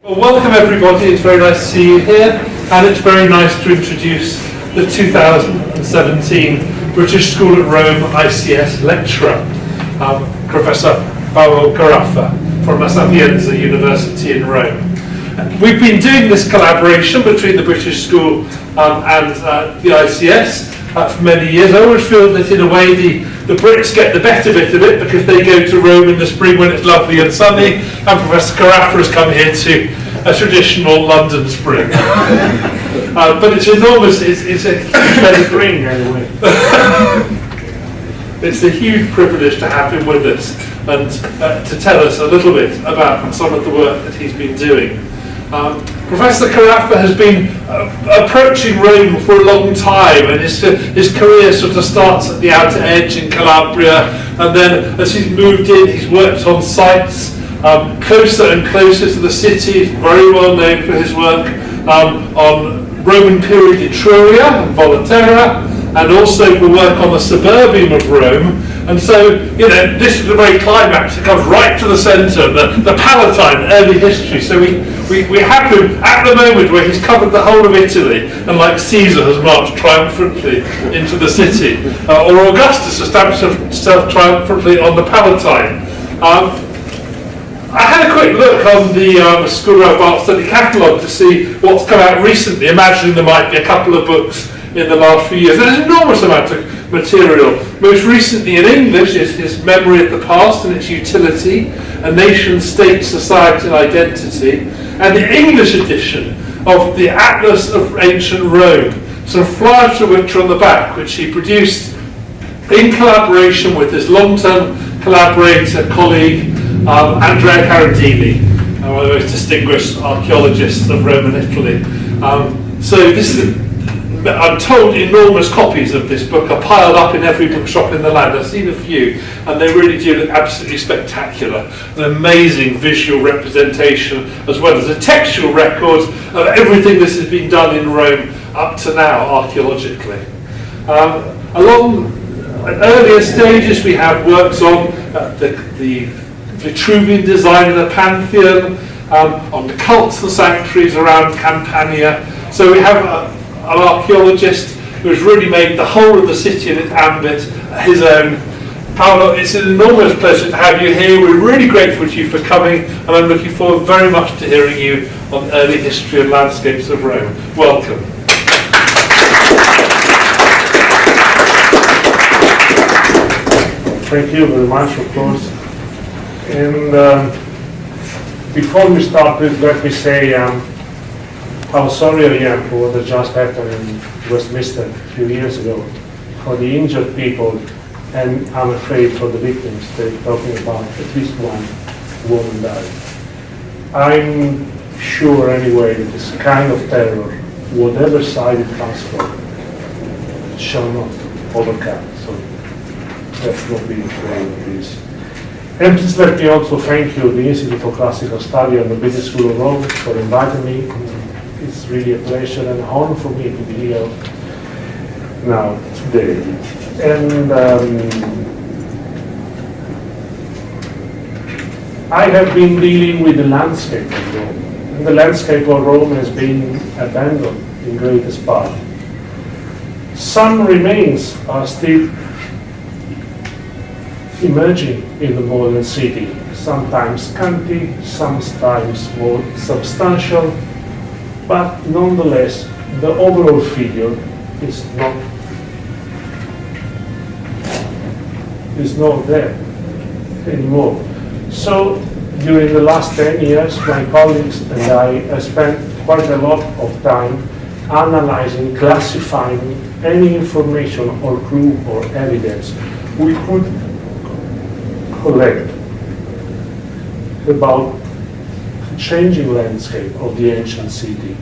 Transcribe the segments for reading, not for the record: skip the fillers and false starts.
Well, welcome everybody, it's very nice to see you here, and it's very nice to introduce the 2017 British School at Rome ICS lecturer, Professor Paolo Carafa from Sapienza University in Rome. We've been doing this collaboration between the British School and the ICS for many years. I always feel that in a way the Brits get the better bit of it because they go to Rome in the spring when it's lovely and sunny, and Professor Carafa has come here to a traditional London spring. But it's enormous, it's a huge spring anyway. It's a huge privilege to have him with us and to tell us a little bit about some of the work that he's been doing. Professor Carafa has been approaching Rome for a long time, and his career sort of starts at the outer edge in Calabria, and then as he's moved in, he's worked on sites closer and closer to the city. He's very well known for his work on Roman period Etruria and Volaterra, and also for work on the suburbium of Rome. And so, you know, this is the very climax. It comes right to the centre, the Palatine, early history. So we have him at the moment where he's covered the whole of Italy, and like Caesar has marched triumphantly into the city, or Augustus established himself triumphantly on the Palatine. I had a quick look on the School of Art Study catalogue to see what's come out recently, imagining there might be a couple of books in the last few years. There's an enormous amount of material. Most recently in English is his Memory of the Past and its Utility, a Nation, State, Society and Identity, and the English edition of the Atlas of Ancient Rome, some flyers of which are on the back, which he produced in collaboration with his long-term collaborator, colleague, Andrea Carandini, one of the most distinguished archaeologists of Rome and Italy. So this is, I'm told, enormous copies of this book are piled up in every bookshop in the land. I've seen a few, and they really do look absolutely spectacular. An amazing visual representation, as well as a textual record of everything this has been done in Rome up to now, archaeologically. Along earlier stages, we have works on the Vitruvian design of the Pantheon, on the cults and sanctuaries around Campania. So we have an archaeologist who has really made the whole of the city and its ambit his own. Paolo, it's an enormous pleasure to have you here. We're really grateful to you for coming, and I'm looking forward very much to hearing you on early history and landscapes of Rome. Welcome. Thank you very much, of course. And before we start, let me say how sorry I am for what just happened in Westminster a few years ago, for the injured people, and I'm afraid for the victims. They're talking about at least one woman died. I'm sure anyway that this kind of terror, whatever side it comes from, shall not overcome. So let's not be afraid of this. And please let me also thank you, the Institute for Classical Study and the British School of Rome, for inviting me. It's really a pleasure and an honor for me to be here now, today. And I have been dealing with the landscape of Rome. And the landscape of Rome has been abandoned in greatest part. Some remains are still emerging in the modern city, sometimes scanty, sometimes more substantial, but nonetheless, the overall figure is not there anymore. So, during the last 10 years, my colleagues and I have spent quite a lot of time analyzing, classifying any information or clue or evidence we could collect about the changing landscape of the ancient city.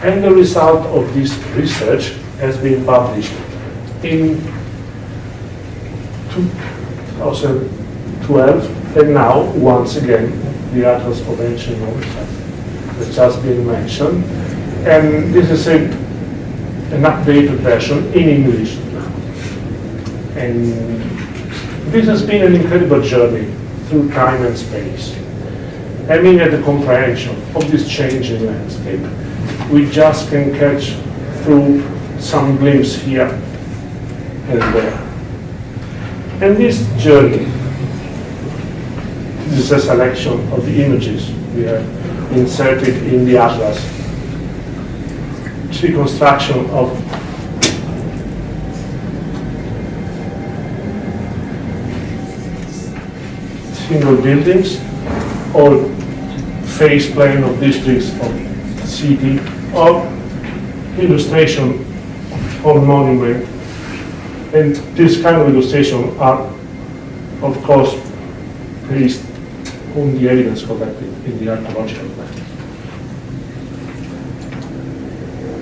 And the result of this research has been published in 2012, and now, once again, the Atlas of Ancient Rome has just been mentioned. And this is an updated version in English now. And this has been an incredible journey through time and space. aiming at the comprehension of this changing landscape. We just can catch through some glimpse here and there. And this journey, this is a selection of the images we have inserted in the atlas. It's reconstruction of single buildings or face plan of districts of city or illustration of monument. And this kind of illustration are, of course, based on the evidence collected in the archaeological plan.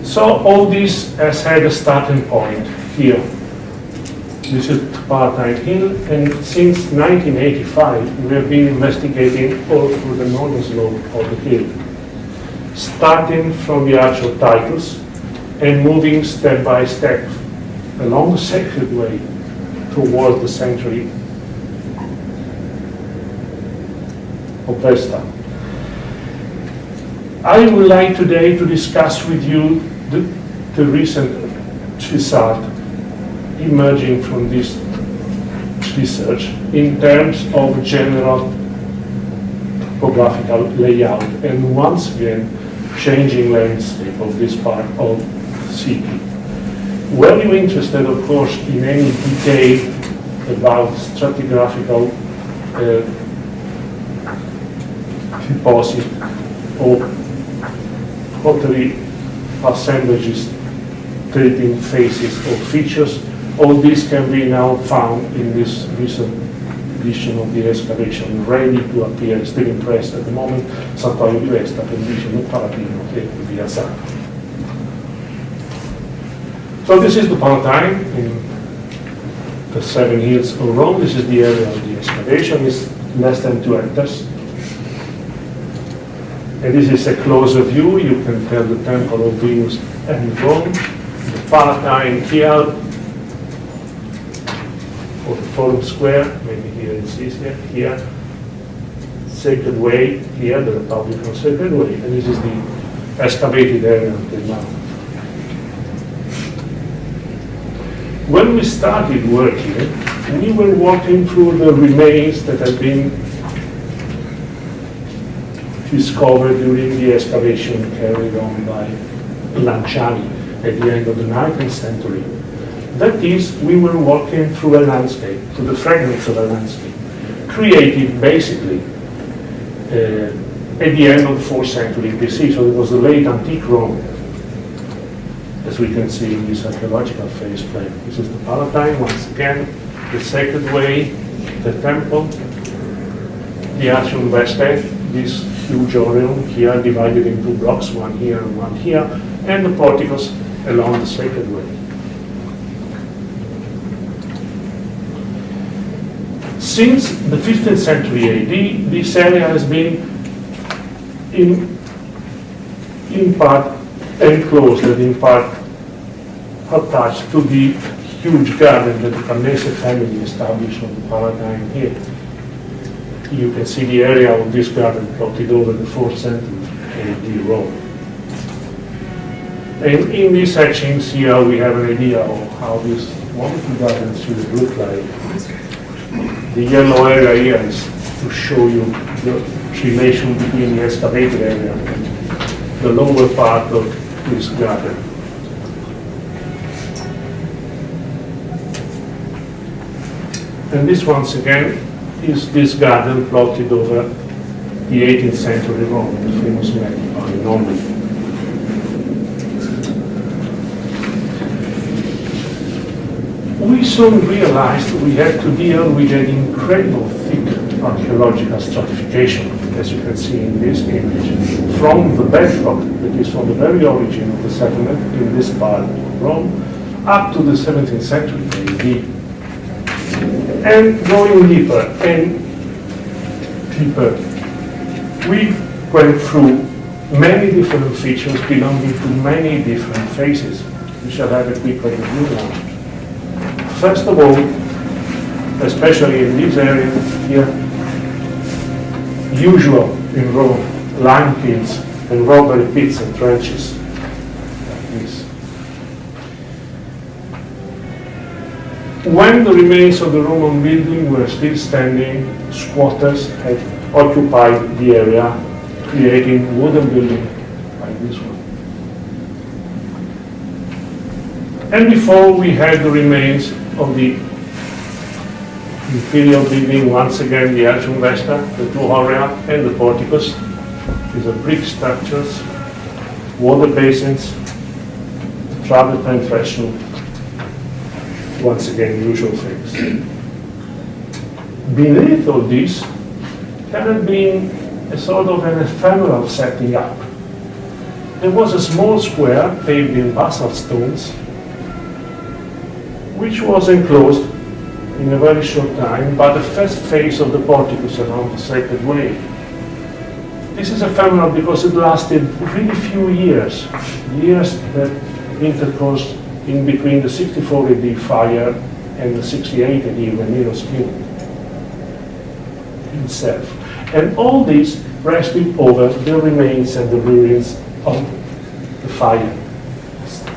So all this has had a starting point here. This is Palatine Hill, and since 1985 we have been investigating all through the northern slope of the hill, starting from the Arch of Titus and moving step by step along the sacred way towards the sanctuary of Vesta. I would like today to discuss with you the recent result emerging from this research in terms of general topographical layout and once again changing landscape of this part of the city. Were you interested, of course, in any detail about stratigraphical deposit or pottery assemblages treating faces or features, all this can be now found in this recent edition of the excavation, ready to appear, still in press at the moment, Santuario di Vesta, condition of Palatino e via Sacra. So this is the Palatine in the 7 hills of Rome. This is the area of the excavation. It's less than 2 hectares. And this is a closer view. You can tell the Temple of Venus and Rome. The Palatine here, or the Forum Square, maybe here it's easier, here. Sacred Way, here, the Republican Sacred Way. And this is the excavated area until now. When we started working, we were walking through the remains that had been discovered during the excavation carried on by Lanciani at the end of the 19th century. That is, we were walking through a landscape, through the fragments of a landscape, created basically at the end of the 4th century BC, so it was the late antique Rome, as we can see in this archaeological phase plan. This is the Palatine, once again, the Sacred Way, the temple, the Arch of Vesta, this huge Orion here divided into blocks, one here and one here, and the porticos along the Sacred Way. Since the 15th century AD, this area has been in part enclosed and in part attached to the huge garden that the Farnese family established on the Palatine Hill. You can see the area of this garden plotted over the 4th century AD Rome. And in these sections here we have an idea of how this wonderful garden should look like. The yellow area here is to show you the relation between the excavated area and the lower part of this garden. And this once again is this garden plotted over the 18th century Rome, the famous map by Norman. We soon realized we had to deal with an incredible thick archaeological stratification, as you can see in this image, from the bedrock, that is from the very origin of the settlement in this part of Rome, up to the 17th century AD. And going deeper and deeper, we went through many different features belonging to many different phases. We shall have a quick review now. First of all, especially in this area here, usual in Rome, lime kilns and robbery pits and trenches. Like this. When the remains of the Roman building were still standing, squatters had occupied the area, creating wooden building like this one. And before we had the remains of the imperial building, once again the Archum Vesta, the two Aurea and the porticos. These are brick structures, water basins, travertine threshold, once again usual things. Beneath all this, there had been a sort of an ephemeral setting up. There was a small square paved in basalt stones, which was enclosed in a very short time by the first phase of the porticos around the Sacred Way. This is ephemeral because it lasted really few years that intercrossed in between the 64 AD fire and the 68 AD when Nero's killed himself. And all this rested over the remains and the ruins of the fire,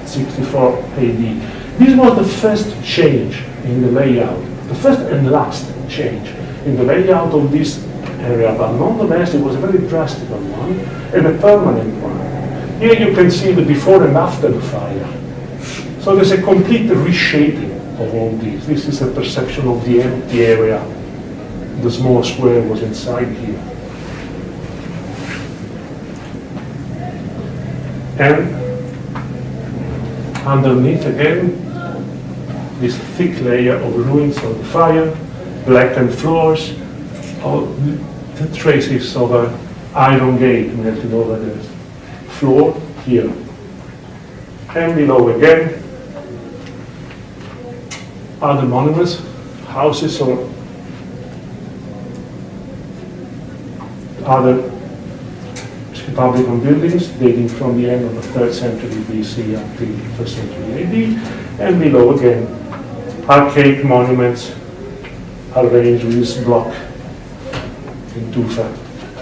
64 AD. This was the first change in the layout, the first and last change in the layout of this area, but nonetheless it was a very drastic one and a permanent one. Here you can see the before and after the fire. So there's a complete reshaping of all this. This is a perception of the empty area. The small square was inside here. And underneath again, this thick layer of ruins of the fire, blackened floors, all the traces of an iron gate melted over the floor here. And below again, other monuments, houses or other Republican buildings dating from the end of the 3rd century BC up to the 1st century AD, and below again, archaic monuments arranged with this block in tufa,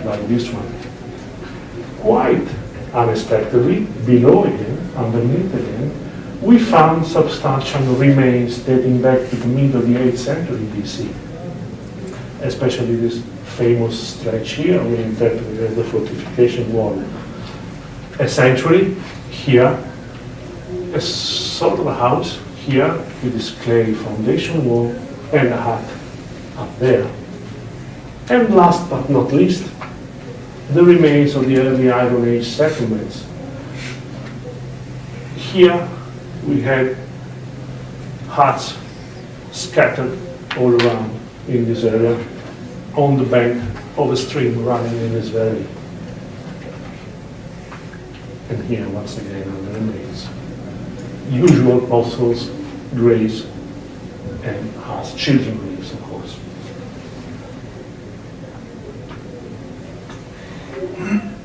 like this one. Quite unexpectedly, below again, underneath again, we found substantial remains dating back to the middle of the 8th century BC, especially this famous stretch here we interpreted as the fortification wall. Essentially, here, a sort of a house here with this clay foundation wall and a hut up there. And last but not least, the remains of the early Iron Age settlements. Here we had huts scattered all around in this area on the bank of a stream running in this valley. And here once again are the remains. Usual apostles' graves and hearts, children's graves, of course.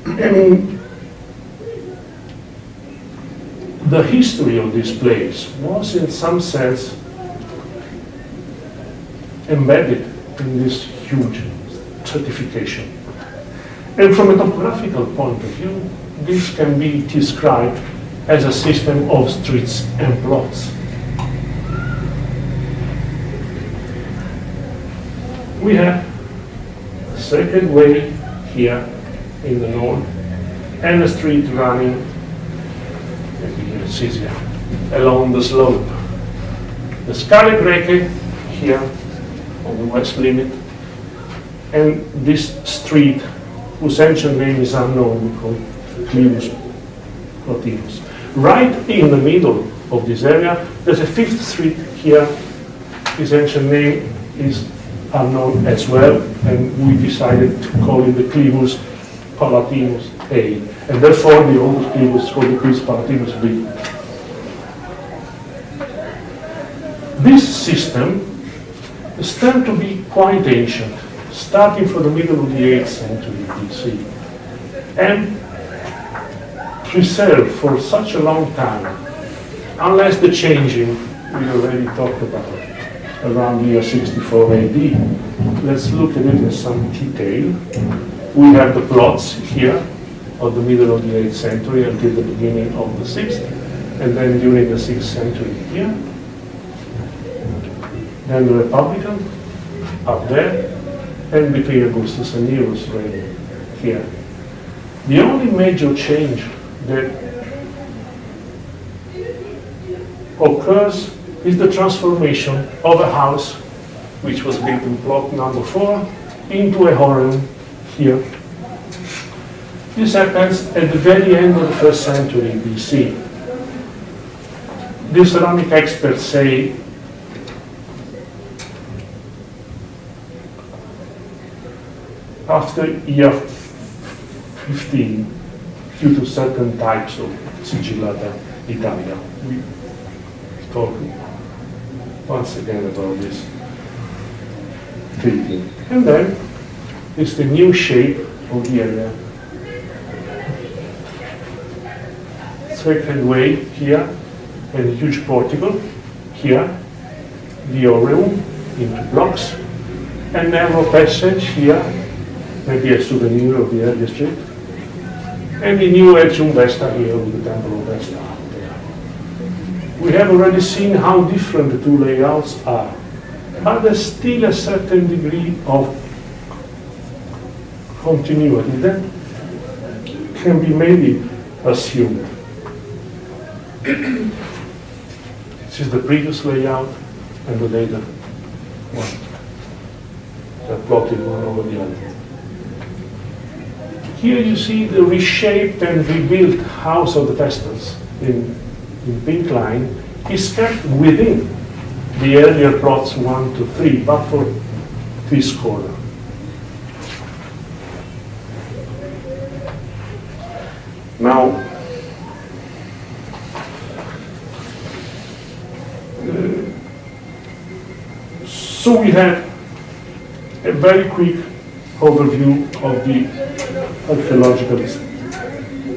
And the history of this place was in some sense embedded in this huge stratification. And from a topographical point of view, this can be described as a system of streets and plots. We have a Sacred Way here in the north, and a street running, maybe here in Sicily, along the slope. The Scale Greche here on the west limit, and this street, whose ancient name is unknown, called Clivus Plotinus. Right in the middle of this area, there's a 5th street here. His ancient name is unknown as well, and we decided to call it the Clivus Palatinus A, and therefore the old Clivus called the Clivus Palatinus B. This system is tend to be quite ancient, starting from the middle of the 8th century BC, and preserved for such a long time, unless the changing we already talked about around the year 64 AD. Let's look at it in some detail. we have the plots here of the middle of the 8th century until the beginning of the 6th, and then during the 6th century here. Then the Republican up there, and between Augustus and Nero's reign here. The only major change that occurs is the transformation of a house which was built in plot number 4 into a horror here. This happens at the very end of the 1st century BC. The ceramic experts say after year 15, due to certain types of sigillata Italia. We talk once again about this treaty. And then it's the new shape of the area. Second way here, and a huge portico here, the aureum into blocks, and narrow passage here, maybe a souvenir of the early street, and the new Atrium Vesta here with the Temple of Vesta. We have already seen how different the two layouts are, but there's still a certain degree of continuity that can be maybe assumed. This is the previous layout and the later one. They're plotted one over the other. Here you see the reshaped and rebuilt house of the Vestals in pink line is kept within the earlier plots 1 to 3, but for this corner. Now, so we have a very quick overview of the archaeological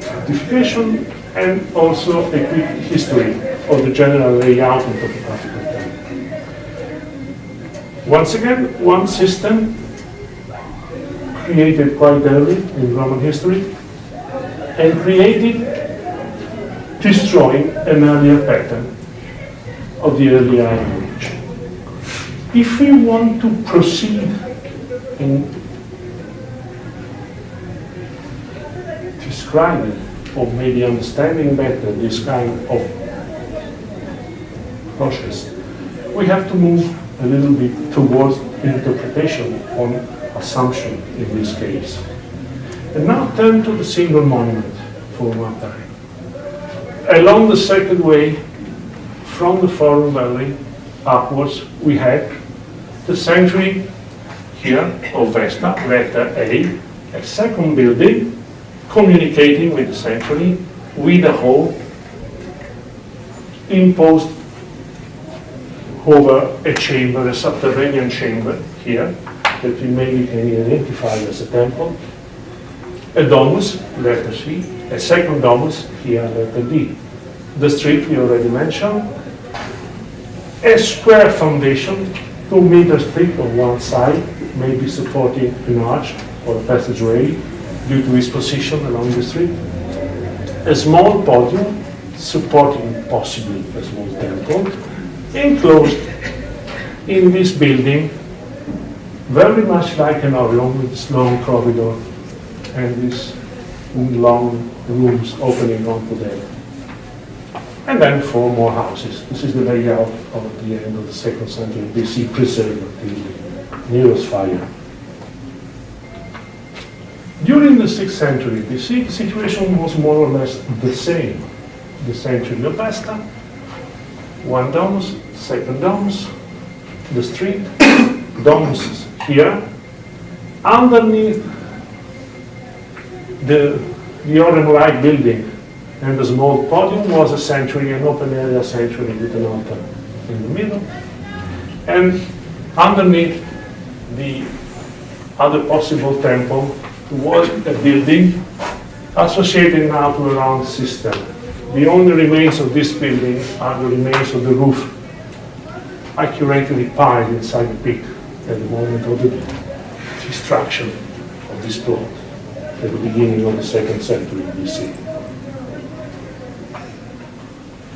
stratification and also a quick history of the general layout and topographical term. Once again, one system created quite early in Roman history and created destroying an earlier pattern of the early Iron Age. If we want to proceed in describing or maybe understanding better this kind of process, we have to move a little bit towards interpretation on assumption in this case. And now turn to the single monument for one time. Along the second way, from the Forum Valley upwards, we have the sanctuary here of Vesta, letter A second building communicating with the sanctuary with a hole imposed over a chamber, a subterranean chamber here that we maybe can identify as a temple, a domus, letter C, a second domus here, letter D. The street we already mentioned, a square foundation, 2 meters thick on one side, maybe supporting an arch or a passageway due to its position along the street. A small podium supporting possibly a small temple, enclosed in this building, very much like an orion with this long corridor and these long rooms opening onto there. And then 4 more houses. This is the layout of the end of the 2nd century BC, preserved until Nero's fire. During the 6th century BC, the situation was more or less the same. The sanctuary of Vesta, 1 domus, 2nd domus, the street, domus here. Underneath the Orion-like building and the small podium was a sanctuary, an open area sanctuary with an altar in the middle. And underneath the other possible temple was a building associated now to a round system. The only remains of this building are the remains of the roof, accurately piled inside the pit at the moment of the destruction of this plot. at the beginning of the 2nd century BC.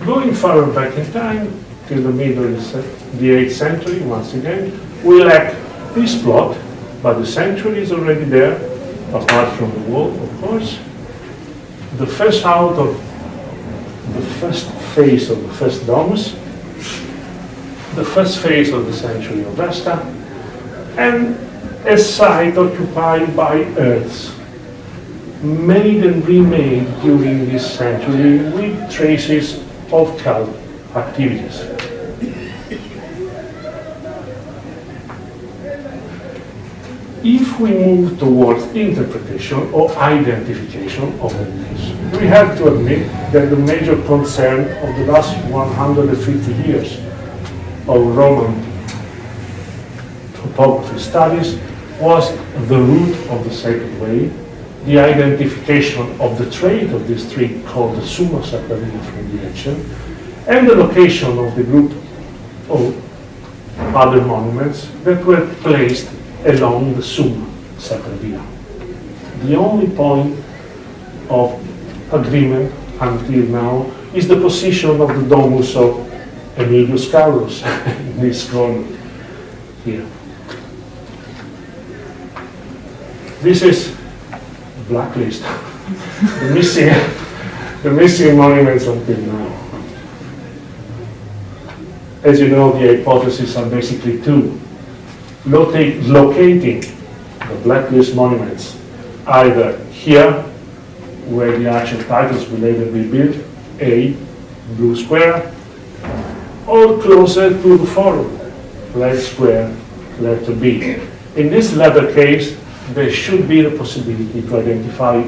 Going further back in time, till the middle of the 8th century, once again, we lack this plot, but the sanctuary is already there, apart from the wall, of course. The first out of the first phase of the first Domus, the first phase of the sanctuary of Vesta, and a site occupied by earths, made and remade during this century with traces of cult activities. If we move towards interpretation or identification of the myths, we have to admit that the major concern of the last 150 years of Roman topography studies was the route of the Sacred Way, the identification of the trait of this tree called the Summa Sacraria from the ancient, and the location of the group of other monuments that were placed along the Summa Sacraria. The only point of agreement until now is the position of the Domus of Emilius Carus in this corner here. This is blacklist, the missing monuments until now. As you know, the hypotheses are basically two. Locating the blacklist monuments either here, where the actual titles will later be built, A, blue square, or closer to the forum, red square, letter B. In this latter case, there should be the possibility to identify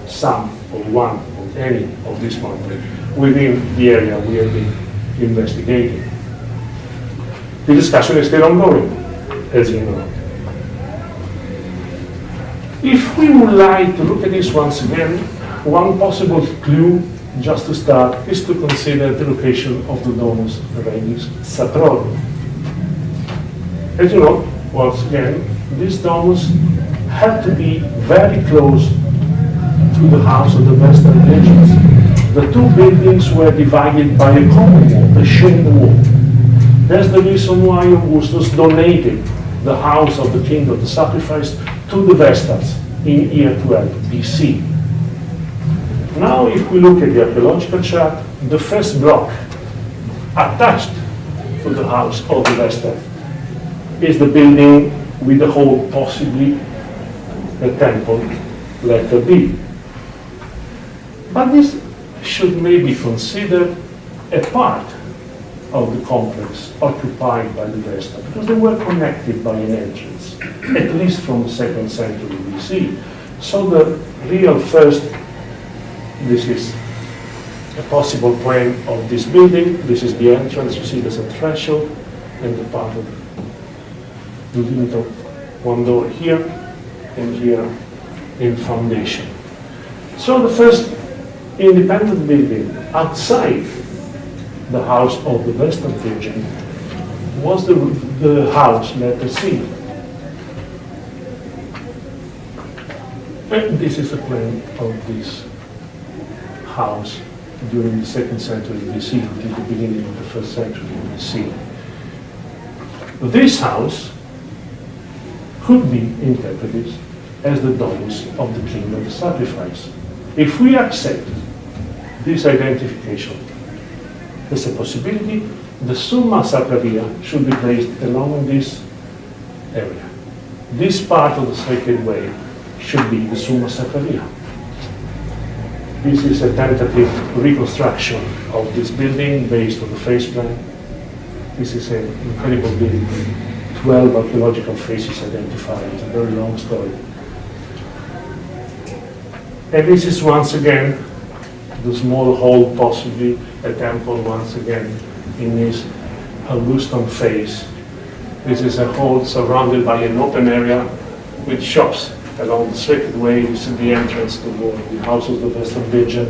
some or one or any of these monuments within the area we have been investigating. The discussion is still ongoing, as you know. If we would like to look at this once again, one possible clue, just to start, is to consider the location of the Domus Regis Satrorum. As you know, once again, this domus had to be very close to the house of the Western Legions. The two buildings were divided by a common wall, the shared wall. That's the reason why Augustus donated the house of the king of the sacrifice to the Vestas in year 12 BC. Now, if we look at the archaeological chart, the first block attached to the house of the Vestas is the building with the hall, possibly a temple, letter B. But this should maybe considered a part of the complex occupied by the Vesta, because they were connected by an entrance, at least from the 2nd century BC. So the real first, this is a possible plan of this building. This is the entrance. You see there's a threshold and the part of the limit of one door here and here in foundation. So the first independent building outside the house of the Western Virgin was the house, letter C. And this is a plan of this house during the 2nd century BC until the beginning of the 1st century BC. This house could be interpreted as the domus of the king of the sacrifice. If we accept this identification, there's a possibility the Summa Sacraria should be placed along this area. This part of the Sacred Way should be the Summa Sacraria. This is a tentative reconstruction of this building based on the face plan. This is an incredible building, 12 archaeological faces identified. It's a very long story. And this is once again the small hall, possibly a temple once again in this Augustan phase. This is a hall surrounded by an open area with shops along the Sacred Way. This is the entrance to the house of the Western Virgin.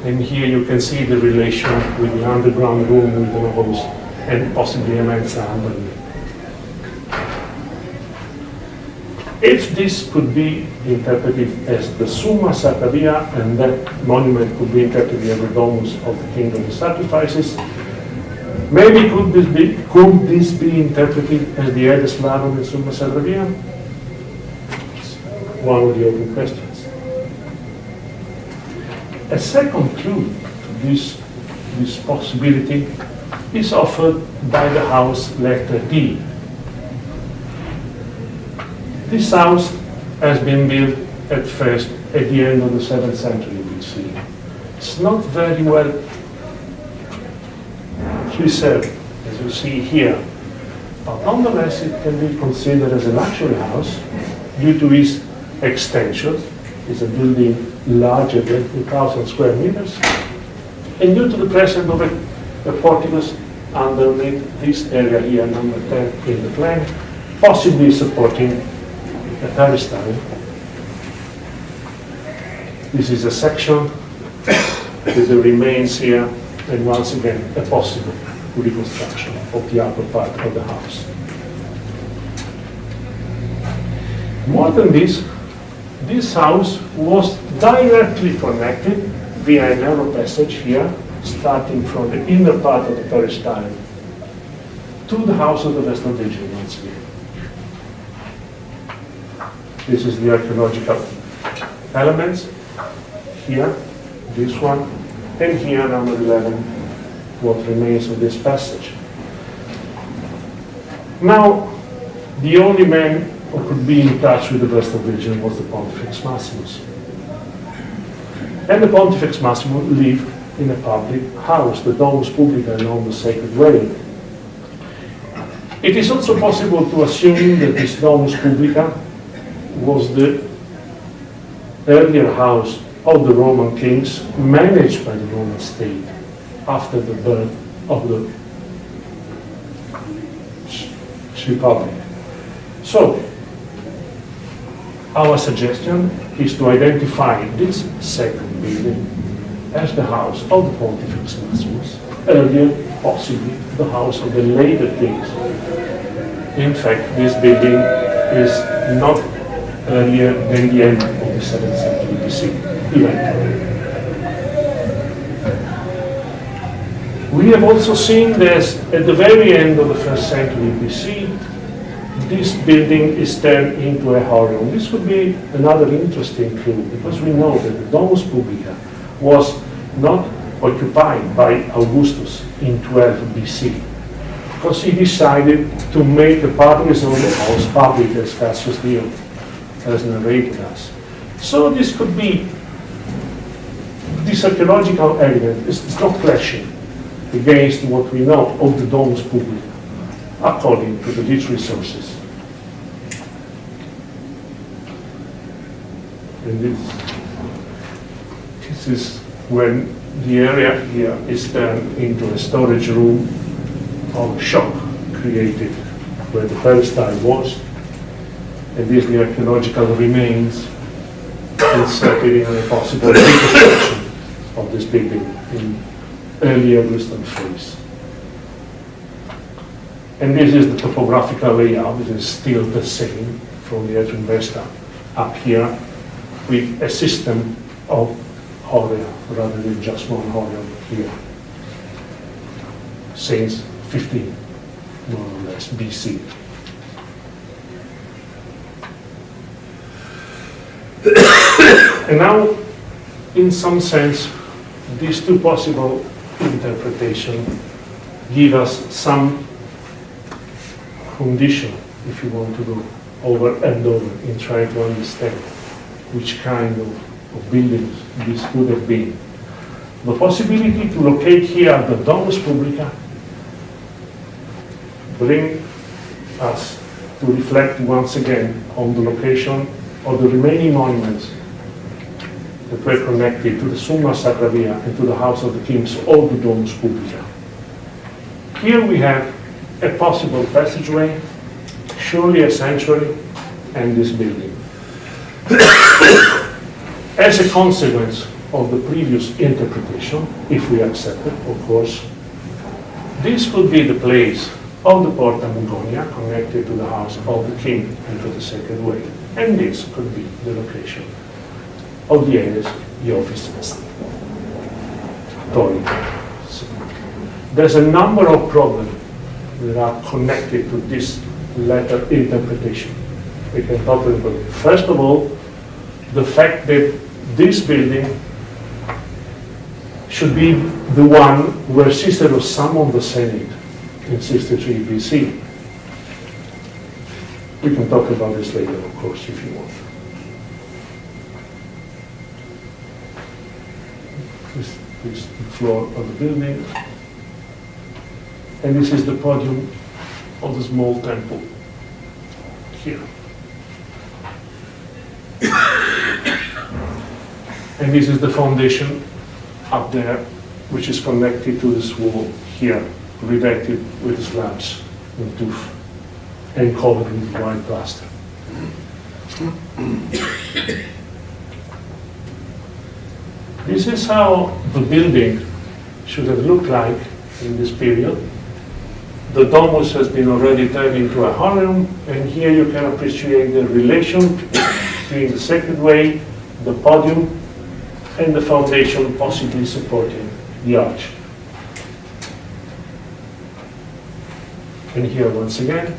And here you can see the relation with the underground room with the halls and possibly a mensa underneath. If this could be interpreted as the Summa Sacra Via, and that monument could be interpreted as the Domus of the King of the Sacrifices, maybe could this be interpreted as the Ede Slavum and Summa Sacra Via? It's one of the open questions. A second clue to this possibility is offered by the house letter D. This house has been built at first at the end of the 7th century BC. It's not very well preserved, as you see here, but nonetheless it can be considered as a luxury house due to its extension. It's a building larger than 2,000 square meters, and due to the presence of a porticus underneath this area here, number 10 in the plan, possibly supporting a peristyle. This is a section with the remains here, and once again a possible reconstruction of the upper part of the house. More than this house was directly connected via a narrow passage here, starting from the inner part of the peristyle to the house of the Vestal Virgin once again. This is the archaeological elements. Here, this one, and here, number 11, what remains of this passage. Now, the only man who could be in touch with the Vestal Virgin was the Pontifex Maximus. And the Pontifex Maximus lived in a public house, the Domus Publica along the Sacred Way. It is also possible to assume that this Domus Publica was the earlier house of the Roman kings managed by the Roman state after the birth of the Republic. So, our suggestion is to identify this second building as the house of the Pontifex Maximus, earlier possibly the house of the later kings. In fact, this building is not earlier than the end of the 7th century BC, eventually. We have also seen that at the very end of the 1st century BC, this building is turned into a horion. This would be another interesting clue, because we know that the Domus Publica was not occupied by Augustus in 12 BC, because he decided to make the part of his own house public, as Cassius Dio has narrated us. So this could be, this archaeological evidence is not clashing against what we know of the Domus Publica, according to the rich resources. And this is when the area here is turned into a storage room of shock created where the peristyle was, and these the archaeological remains inserted in a possible reconstruction of this building in early Augustan phase. And this is the topographical layout. It is still the same from the Atrium Vesta up here, with a system of horia rather than just one horia here, since 15, more or less, BC. And now, in some sense, these two possible interpretations give us some condition, if you want to go over and over in trying to understand which kind of buildings this could have been. The possibility to locate here the Domus Publica bring us to reflect once again on the location of the remaining monuments that were connected to the Summa Sacra Via and to the House of the Kings of the Domus Publica. Here we have a possible passageway, surely a sanctuary, and this building. As a consequence of the previous interpretation, if we accept it, of course, this could be the place of the Porta Mugonia connected to the house of the king and to the sacred way. And this could be the location of the areas the office authority. So there's a number of problems that are connected to this letter interpretation. We can talk about it. First of all, the fact that this building should be the one where Cicero summoned the Senate in 63 BC. We can talk about this later, of course, if you want. This is the floor of the building. And this is the podium of the small temple here. And this is the foundation up there, which is connected to this wall here, revetted with slabs and tuff, and covered with white plaster. This is how the building should have looked like in this period. The domus has been already turned into a harem, and here you can appreciate the relation between the sacred way, the podium, and the foundation possibly supporting the arch. And here, once again,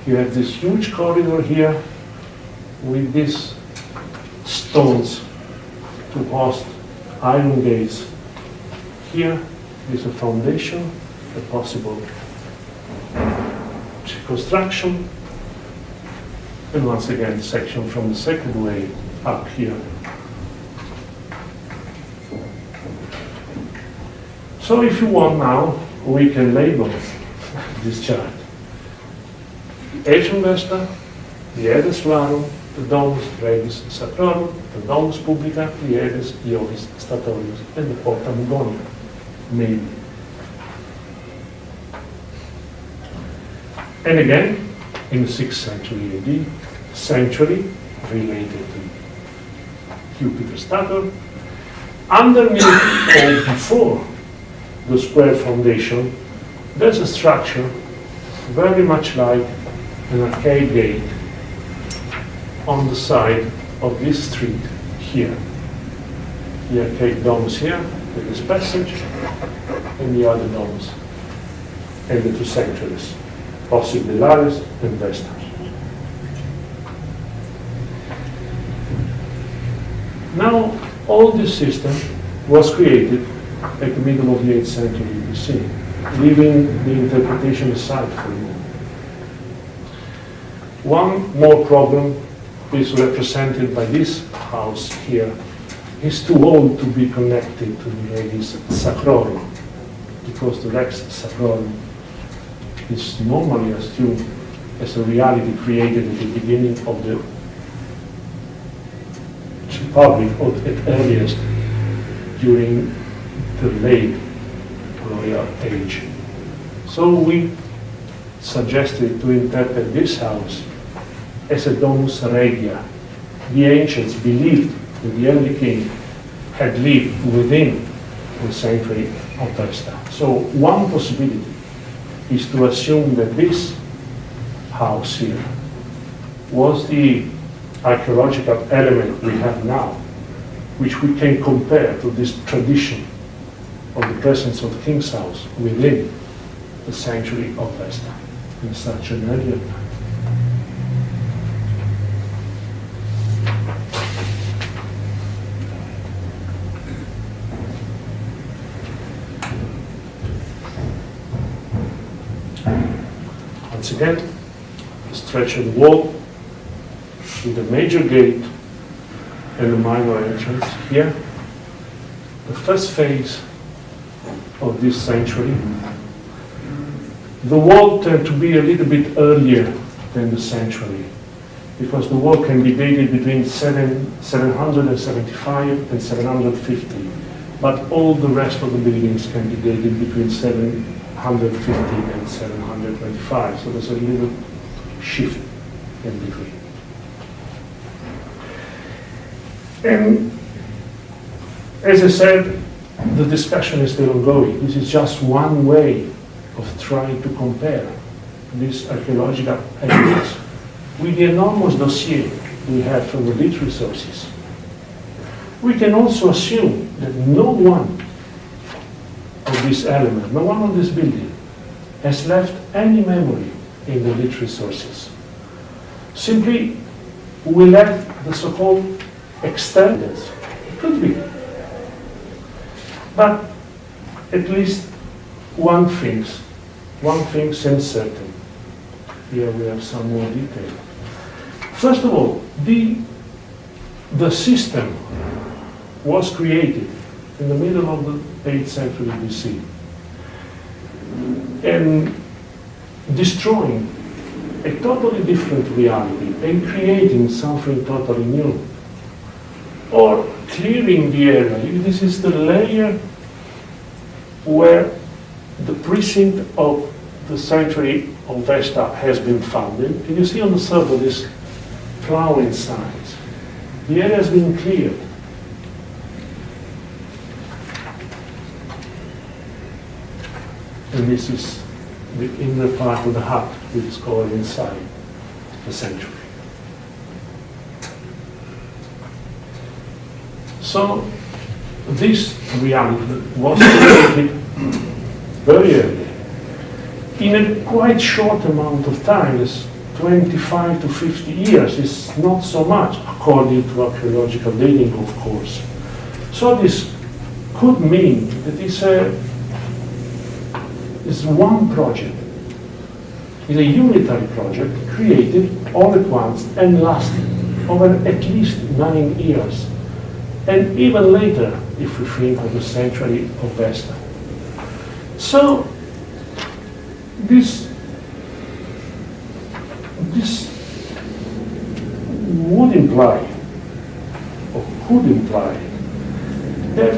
you have this huge corridor here with these stones to host iron gates. Here is a foundation, a possible construction, and once again, section from the sacred way up here. So if you want now, we can label this chart. The ancient Vesta, the Edes Larum, the Domus Regis Sacrorum, the Domus Publica, the Edes Iovis Statorius, and the Porta Mugonia, maybe. And again, in the 6th century AD, sanctuary related to Jupiter Stator, underneath or before the square foundation, there's a structure very much like an arcade gate on the side of this street here. The arcade domus here, with this passage, and the other domus, and the two sanctuaries, possibly Lares and Vesta. Now, all this system was created at the middle of the 8th century BC, leaving the interpretation aside for a moment. One more problem is represented by this house here. It's too old to be connected to the Regis Sacrorum, because the Rex Sacrorum is normally assumed as a reality created at the beginning of the Republic, or at earliest during the late royal age. So we suggested to interpret this house as a domus regia. The ancients believed that the early king had lived within the sanctuary of Vesta. So one possibility is to assume that this house here was the archaeological element we have now, which we can compare to this tradition of the presence of the king's house within the sanctuary of Vesta in such an earlier time. Once again, a stretch of the wall with a major gate and a minor entrance here. The first phase of this sanctuary. The wall tend to be a little bit earlier than the sanctuary, because the wall can be dated between 775 and 750, but all the rest of the buildings can be dated between 750 and 725, so there's a little shift in between. And as I said, the discussion is still ongoing. This is just one way of trying to compare this archaeological evidence with the enormous dossier we have from the literary sources, we can also assume that no one of these elements, no one of this building, has left any memory in the literary sources. Simply, we left the so-called extended. Could be. But at least one thing seems certain. Here we have some more detail. First of all, the system was created in the middle of the 8th century BC and destroying a totally different reality and creating something totally new, or clearing the area. This is the layer where the precinct of the sanctuary of Vesta has been founded. And you see on the surface this plowing signs. The area has been cleared. And this is the inner part of the hut, which is called inside the sanctuary. So this reality was created very early. In a quite short amount of time, it's 25 to 50 years, is not so much, according to archaeological dating, of course. So this could mean that it's one project, it's a unitary project created all at once and lasted over at least 9 years. And even later, if we think of the sanctuary of Vesta. So, this would imply, or could imply, that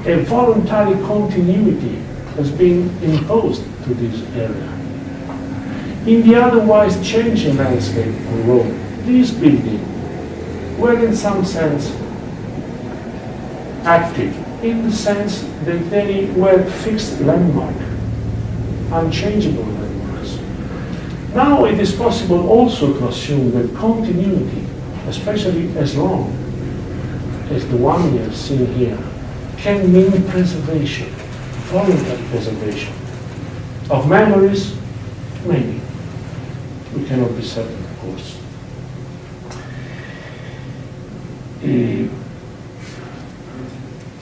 a voluntary continuity has been imposed to this area. In the otherwise changing landscape of Rome, these buildings were in some sense active, in the sense that they were fixed landmark, unchangeable landmarks. Now it is possible also to assume that continuity, especially as long as the one we have seen here, can mean preservation, voluntary preservation. Of memories, maybe. We cannot be certain, of course.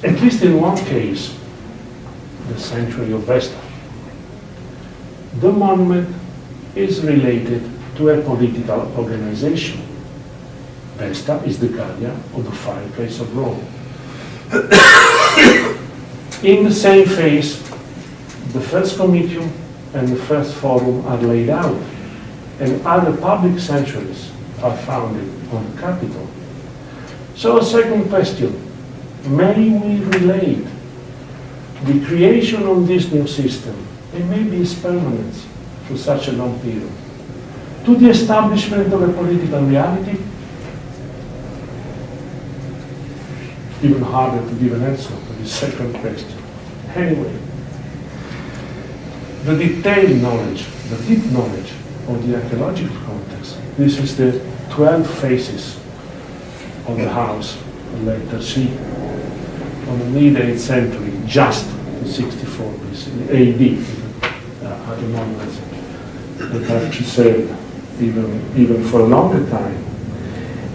At least in one case, the sanctuary of Vesta, the monument is related to a political organization. Vesta is the guardian of the fireplace of Rome. In the same phase, the first comitium and the first forum are laid out, and other public sanctuaries are founded on the capital. So a second question, may we relate the creation of this new system, and maybe its permanence for such a long period, to the establishment of a political reality? Even harder to give an answer to this second question. Anyway, the detailed knowledge, the deep knowledge of the archaeological context, this is the 12 phases of the house, letter C, on the mid-8th century, just 64 BC, AD, at the moment that have preserved even for a longer time.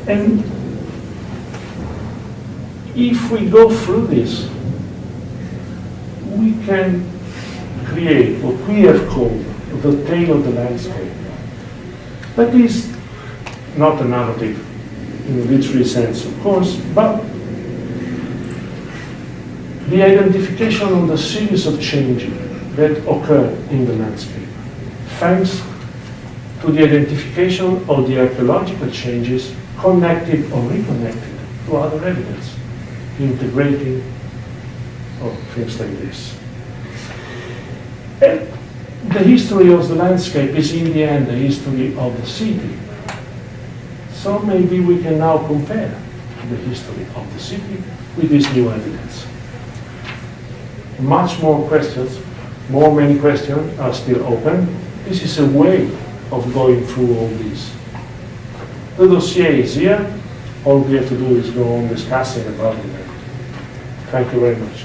And if we go through this, we can create what we have called the tale of the landscape. That is not a narrative in a literary sense, of course, but the identification of the series of changes that occur in the landscape, thanks to the identification of the archaeological changes connected or reconnected to other evidence, integrating, or things like this. And the history of the landscape is in the end the history of the city. So maybe we can now compare the history of the city with this new evidence. Much more questions, many questions are still open. This is a way of going through all this. The dossier is here. All we have to do is go on discussing about it. Thank you very much.